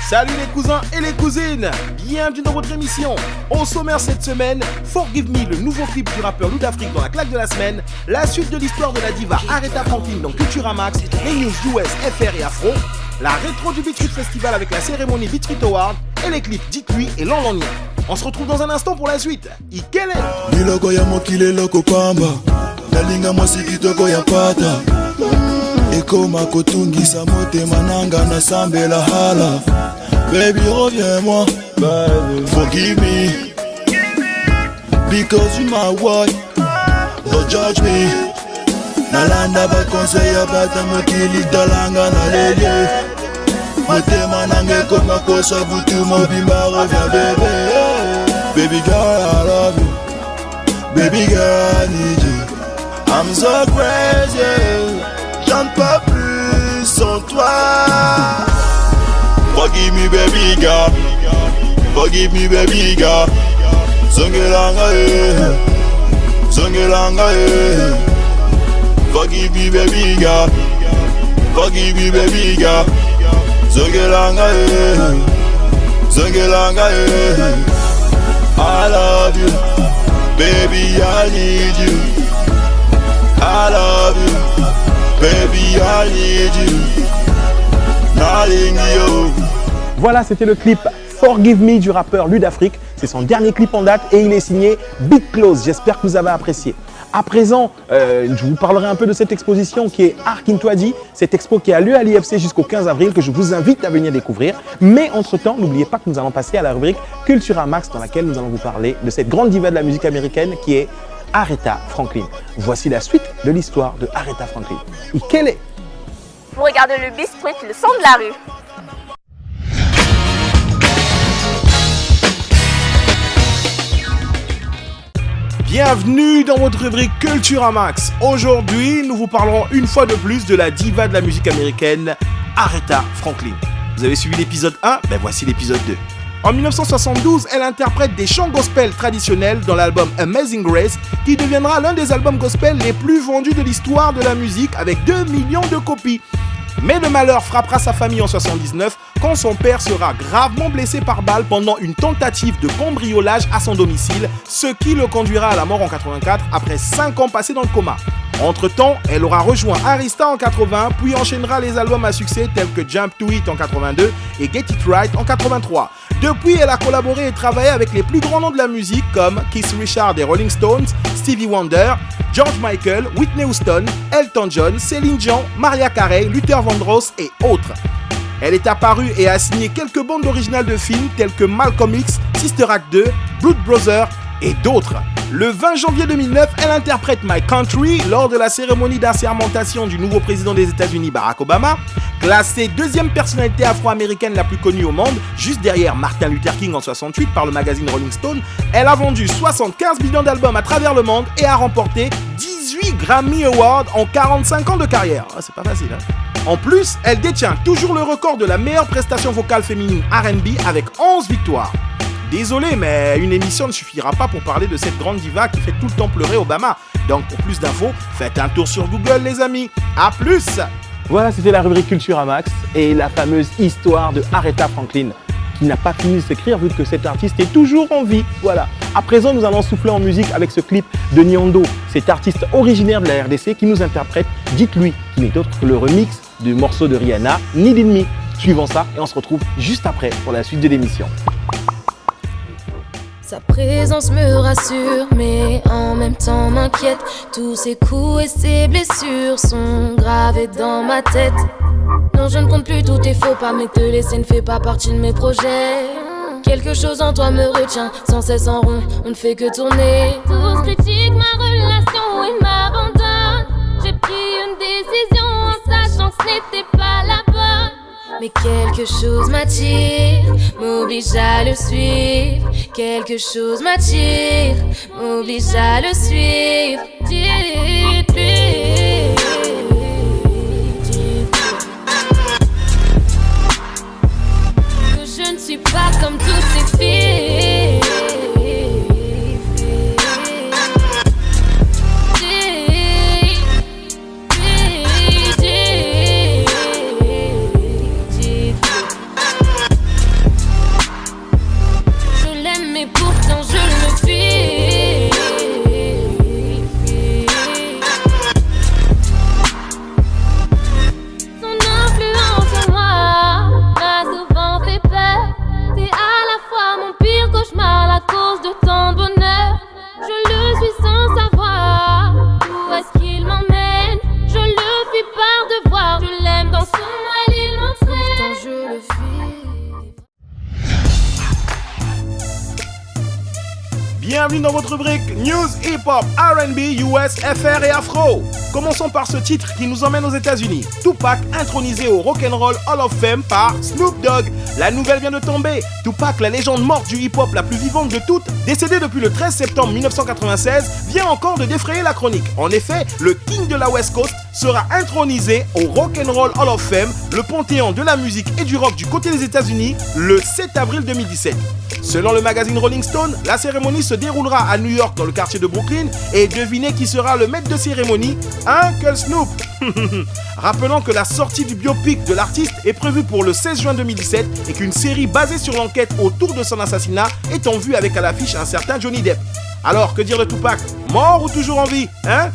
Salut les cousins et les cousines, bienvenue dans votre émission. Au sommaire cette semaine, Forgive Me, le nouveau clip du rappeur Loup d'Afrique dans la claque de la semaine, la suite de l'histoire de la diva Aretha Franklin dans Culturamax, les news US, FR et Afro, la rétro du Beat Street Festival avec la cérémonie Beat Street Award et les clips Dites-lui et L'Enlonien. On se retrouve dans un instant pour la suite. Ikele Niloko ya mokile loko pamba nalinga mwasi kitoko ya pata ekoma kotungisa motema nanga na sambela hala. Baby reviens-moi, forgive me because you my wife, don't judge me. Nalanda ba conseil abata mokili talanga na lele motema nanga ekoma kosa butu mobimba. Reviens bébé, baby girl I love you, baby girl I need you. I'm so crazy, j'en peux plus sans toi. Forgive me baby girl, forgive me baby girl. Zongelanga zongelanga forgive me baby girl, forgive me baby girl. Zongelanga zongelanga I love you, baby I need you. I love you, baby I need you. Darling yo. Voilà, c'était le clip Forgive Me du rappeur Loup d'Afrique. C'est son dernier clip en date et il est signé Big Close. J'espère que vous avez apprécié. À présent, je vous parlerai un peu de cette exposition qui est Art Kintwadi, cette expo qui a lieu à l'IFC jusqu'au 15 avril que je vous invite à venir découvrir. Mais entre-temps, n'oubliez pas que nous allons passer à la rubrique Culturamax dans laquelle nous allons vous parler de cette grande diva de la musique américaine qui est Aretha Franklin. Voici la suite de l'histoire de Aretha Franklin. Et quelle est? Vous regardez le Beat Street, le son de la rue. Bienvenue dans votre rubrique Culturamax. Aujourd'hui, nous vous parlerons une fois de plus de la diva de la musique américaine, Aretha Franklin. Vous avez suivi l'épisode 1, ben voici l'épisode 2. En 1972, elle interprète des chants gospel traditionnels dans l'album Amazing Grace, qui deviendra l'un des albums gospel les plus vendus de l'histoire de la musique avec 2 millions de copies. Mais le malheur frappera sa famille en 1979 quand son père sera gravement blessé par balle pendant une tentative de cambriolage à son domicile, ce qui le conduira à la mort en 1984 après 5 ans passés dans le coma. Entre-temps, elle aura rejoint Arista en 80, puis enchaînera les albums à succès tels que Jump to It en 82 et Get It Right en 83. Depuis, elle a collaboré et travaillé avec les plus grands noms de la musique comme Keith Richards des Rolling Stones, Stevie Wonder, George Michael, Whitney Houston, Elton John, Céline Dion, Mariah Carey, Luther Vandross et autres. Elle est apparue et a signé quelques bandes originales de films tels que Malcolm X, Sister Act 2, Blood Brothers et d'autres. Le 20 janvier 2009, elle interprète My Country lors de la cérémonie d'assermentation du nouveau président des États-Unis Barack Obama. Classée deuxième personnalité afro-américaine la plus connue au monde, juste derrière Martin Luther King en 68 par le magazine Rolling Stone, elle a vendu 75 millions d'albums à travers le monde et a remporté 18 Grammy Awards en 45 ans de carrière. Oh, c'est pas facile, hein? En plus, elle détient toujours le record de la meilleure prestation vocale féminine R&B avec 11 victoires. Désolé, mais une émission ne suffira pas pour parler de cette grande diva qui fait tout le temps pleurer Obama. Donc pour plus d'infos, faites un tour sur Google les amis. A plus! Voilà, c'était la rubrique Culturamax et la fameuse histoire de Aretha Franklin qui n'a pas fini de s'écrire vu que cet artiste est toujours en vie. Voilà. À présent, nous allons souffler en musique avec ce clip de Nyando, cet artiste originaire de la RDC qui nous interprète Dites-lui, qui n'est autre que le remix du morceau de Rihanna, Need In Me. Suivons ça et on se retrouve juste après pour la suite de l'émission. Sa présence me rassure, mais en même temps m'inquiète. Tous ses coups et ses blessures sont gravés dans ma tête. Non, je ne compte plus tous tes faux pas, mais te laisser ne fait pas partie de mes projets. Quelque chose en toi me retient, sans cesse en rond, on ne fait que tourner. Tous critiquent ma relation et m'abandonnent. J'ai pris une décision en sachant que ce n'était pas la bonne. Mais quelque chose m'attire, m'oblige à le suivre. Quelque chose m'attire, m'oblige à le suivre. Dites-lui, que je ne suis pas comme toutes ces filles. Bienvenue dans votre rubrique News Hip Hop, R&B, US, FR et Afro. Commençons par ce titre qui nous emmène aux États-Unis. Tupac intronisé au Rock'n'Roll Hall of Fame par Snoop Dogg. La nouvelle vient de tomber. Tupac, la légende morte du hip-hop la plus vivante de toutes, décédé depuis le 13 septembre 1996, vient encore de défrayer la chronique. En effet, le King de la West Coast sera intronisé au Rock'n'Roll Hall of Fame, le panthéon de la musique et du rock du côté des États-Unis, le 7 avril 2017. Selon le magazine Rolling Stone, la cérémonie se déroulera à New York dans le quartier de Brooklyn et devinez qui sera le maître de cérémonie, Uncle Snoop. Rappelons que la sortie du biopic de l'artiste est prévue pour le 16 juin 2017 et qu'une série basée sur l'enquête autour de son assassinat est en vue avec à l'affiche un certain Johnny Depp. Alors, que dire de Tupac? Mort ou toujours en vie, hein?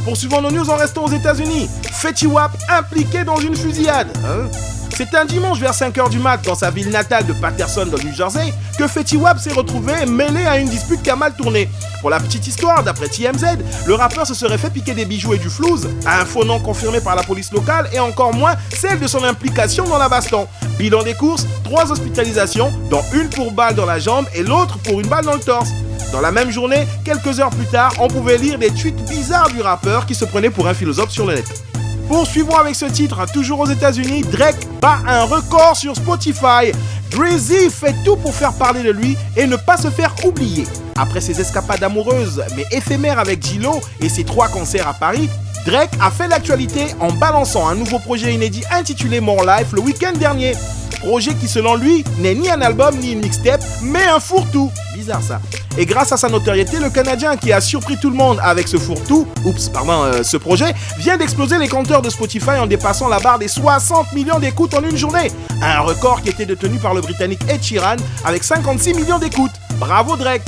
Poursuivons nos news en restant aux États-Unis. Fetty Wap impliqué dans une fusillade, hein? C'est un dimanche vers 5h du mat dans sa ville natale de Patterson dans le New Jersey que Fetty Wap s'est retrouvé mêlé à une dispute qui a mal tourné. Pour la petite histoire, d'après TMZ, le rappeur se serait fait piquer des bijoux et du flouze, un faux nom confirmé par la police locale et encore moins celle de son implication dans la baston. Bilan des courses, 3 hospitalisations, dont une pour balle dans la jambe et l'autre pour une balle dans le torse. Dans la même journée, quelques heures plus tard, on pouvait lire des tweets bizarres du rappeur qui se prenait pour un philosophe sur le net. Poursuivons avec ce titre, toujours aux États-Unis, Drake bat un record sur Spotify. Drizzy fait tout pour faire parler de lui et ne pas se faire oublier. Après ses escapades amoureuses mais éphémères avec J-Lo et ses 3 concerts à Paris, Drake a fait l'actualité en balançant un nouveau projet inédit intitulé More Life le week-end dernier. Projet qui selon lui n'est ni un album ni une mixtape mais un fourre-tout. Bizarre ça. Et grâce à sa notoriété, le Canadien qui a surpris tout le monde avec ce fourre-tout, ce projet, vient d'exploser les compteurs de Spotify en dépassant la barre des 60 millions d'écoutes en une journée. Un record qui était détenu par le Britannique Ed Sheeran avec 56 millions d'écoutes. Bravo Drake!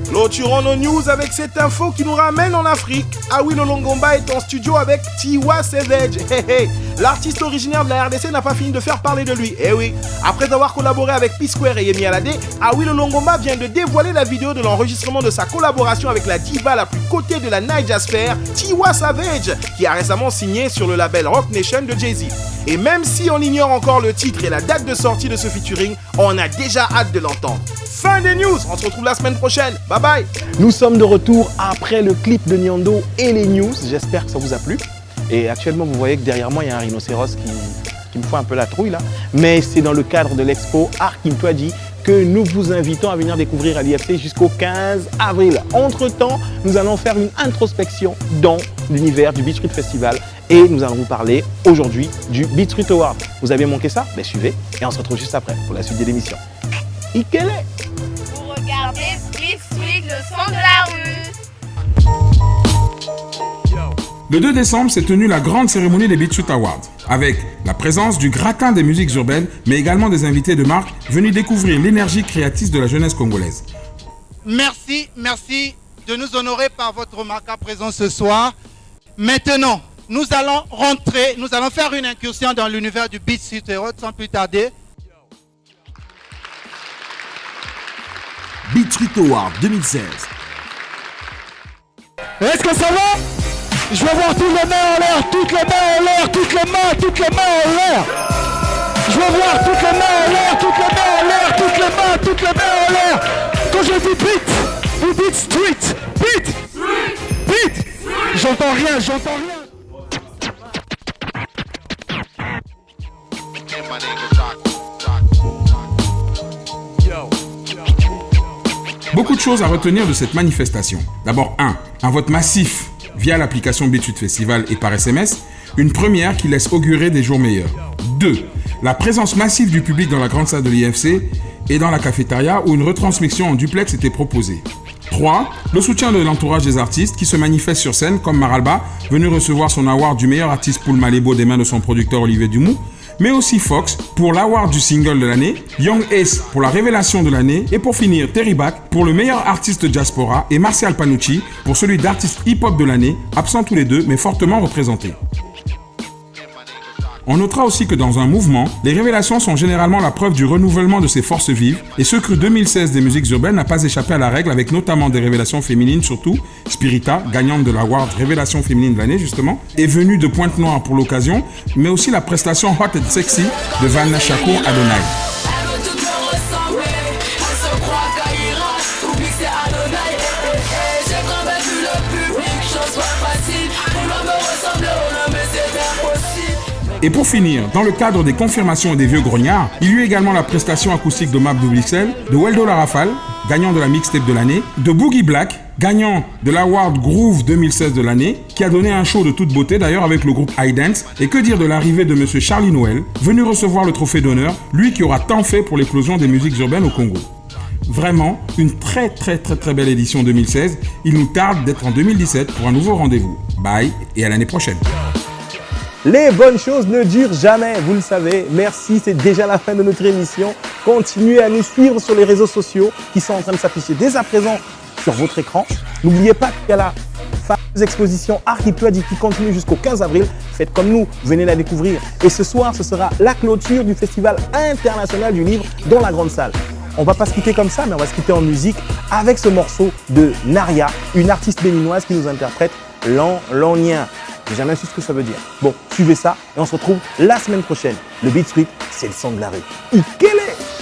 Clôturons nos news avec cette info qui nous ramène en Afrique. Awilo Longomba est en studio avec Tiwa Savage. L'artiste originaire de la RDC n'a pas fini de faire parler de lui. Eh oui, après avoir collaboré avec P-Square et Yemi Alade, Awilo Longomba vient de dévoiler la vidéo de l'enregistrement de sa collaboration avec la diva la plus cotée de la Nigeria, Tiwa Savage, qui a récemment signé sur le label Roc Nation de Jay-Z. Et même si on ignore encore le titre et la date de sortie de ce featuring, on a déjà hâte de l'entendre. Fin des news, on se retrouve la semaine prochaine, bye bye. Nous sommes de retour après le clip de Nyando et les news, j'espère que ça vous a plu. Et actuellement vous voyez que derrière moi il y a un rhinocéros qui me fait un peu la trouille là. Mais c'est dans le cadre de l'expo Art Kintwadi que nous vous invitons à venir découvrir à l'IFC jusqu'au 15 avril. Entre temps, nous allons faire une introspection dans l'univers du Beat Street Festival et nous allons vous parler aujourd'hui du Beat Street Award. Vous avez manqué ça? Ben suivez et on se retrouve juste après pour la suite de l'émission. Ikele! Vous regardez Beat Street, le son de la rue. Le 2 décembre s'est tenue la grande cérémonie des Beat Street Awards, avec la présence du gratin des musiques urbaines, mais également des invités de marque venus découvrir l'énergie créatrice de la jeunesse congolaise. Merci de nous honorer par votre remarquable présence ce soir. Maintenant, nous allons faire une incursion dans l'univers du Beat Street Award sans plus tarder. Beat Street Award 2016. Est-ce que ça va? Je veux voir toutes les mains en l'air, toutes les mains en l'air, toutes les mains en l'air. Je veux voir toutes les mains en l'air, toutes les mains en l'air, toutes les mains en l'air. Quand je dis beat, vous dites street, beat, beat. J'entends rien. Beaucoup de choses à retenir de cette manifestation. D'abord, un vote massif via l'application Beat Street Festival et par SMS, une première qui laisse augurer des jours meilleurs. 2. La présence massive du public dans la grande salle de l'IFC et dans la cafétéria où une retransmission en duplex était proposée. 3. Le soutien de l'entourage des artistes qui se manifestent sur scène comme Maralba, venu recevoir son award du meilleur artiste Poul Malébo des mains de son producteur Olivier Dumou, mais aussi Fox pour l'award du single de l'année, Young Ace pour la révélation de l'année et pour finir Terry Back pour le meilleur artiste diaspora et Martial Panucci pour celui d'artiste hip-hop de l'année, absents tous les deux mais fortement représentés. On notera aussi que dans un mouvement, les révélations sont généralement la preuve du renouvellement de ses forces vives et ce cru 2016 des musiques urbaines n'a pas échappé à la règle avec notamment des révélations féminines surtout. Spirita, gagnante de l'award Révélation féminine de l'année justement, est venue de Pointe-Noire pour l'occasion, mais aussi la prestation Hot and Sexy de Vanna Shakur Adonai. Et pour finir, dans le cadre des confirmations et des vieux grognards, il y eut également la prestation acoustique de Map-XL, de Weldo La Rafale, gagnant de la mixtape de l'année, de Boogie Black, gagnant de l'Award Groove 2016 de l'année, qui a donné un show de toute beauté d'ailleurs avec le groupe iDance. Et que dire de l'arrivée de Monsieur Charlie Noël, venu recevoir le trophée d'honneur, lui qui aura tant fait pour l'éclosion des musiques urbaines au Congo. Vraiment, une très belle édition 2016. Il nous tarde d'être en 2017 pour un nouveau rendez-vous. Bye et à l'année prochaine. Les bonnes choses ne durent jamais, vous le savez. Merci, c'est déjà la fin de notre émission. Continuez à nous suivre sur les réseaux sociaux qui sont en train de s'afficher dès à présent sur votre écran. N'oubliez pas qu'il y a la fameuse exposition Art qui peut qui continue jusqu'au 15 avril. Faites comme nous, venez la découvrir. Et ce soir, ce sera la clôture du Festival international du livre dans la grande salle. On va pas se quitter comme ça, mais on va se quitter en musique avec ce morceau de Naria, une artiste béninoise qui nous interprète Lanlonien. J'ai jamais su ce que ça veut dire. Bon, suivez ça et on se retrouve la semaine prochaine. Le Beat Street, c'est le son de la rue. Ikele!